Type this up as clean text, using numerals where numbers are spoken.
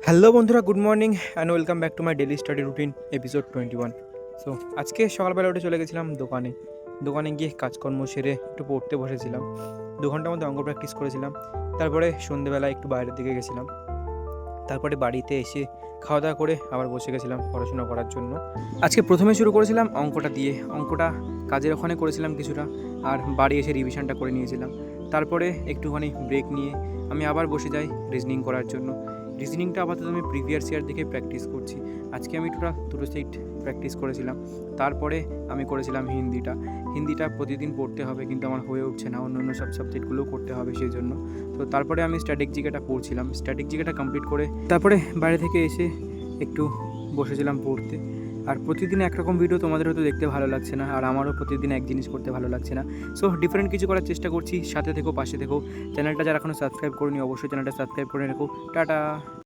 Hello বন্ধুরা, good morning and welcome back to my daily study routine episode 21। So আজকে সকালবেলা উঠে চলে গেছিলাম দোকানে গিয়ে কাজকর্ম সেরে একটু পড়তে বসেছিলাম। 2 ঘন্টার মধ্যে অঙ্ক প্র্যাকটিস করেছিলাম। তারপরে সন্ধেবেলা একটু বাইরের দিকে গেছিলাম। তারপরে বাড়িতে এসে খাওয়া দাওয়া করে আবার বসে গেছিলাম পড়াশোনা করার জন্য। আজকে প্রথমে শুরু করেছিলাম অঙ্কটা দিয়ে। অঙ্কটা কাজের ওখানে করেছিলাম কিছুটা, আর বাড়ি এসে রিভিশনটা করে নিয়েছিলাম। তারপরে একটুখানি ব্রেক নিয়ে আমি আবার বসে যাই রিজনিং করার জন্য। রিজনিংটা আপাতত আমি প্রিভিয়াস ইয়ার দিকে প্র্যাকটিস করছি। আজকে আমি দুটো সেট প্র্যাকটিস করেছিলাম। তারপরে আমি করেছিলাম হিন্দিটা প্রতিদিন পড়তে হবে, কিন্তু আমার হয়ে উঠছে না, অন্য সব সাবজেক্টগুলোও করতে হবে সেই জন্য। তো তারপরে আমি স্ট্যাটিক জিকেটা পড়ছিলাম। স্ট্যাটিক জিকেটা কমপ্লিট করে তারপরে বাইরে থেকে এসে একটু বসেছিলাম পড়তে। আর প্রতিদিন একরকম ভিডিও তোমাদের হয়তো দেখতে ভালো লাগছে না, আর আমারও প্রতিদিন এক জিনিস করতে ভালো লাগছে না। সো ডিফারেন্ট কিছু করার চেষ্টা করছি। সাথে থেকো, পাশে থেকো। চ্যানেলটা যারা এখনও সাবস্ক্রাইব করোনি অবশ্যই চ্যানেলটা সাবস্ক্রাইব করে রেখো। টাটা।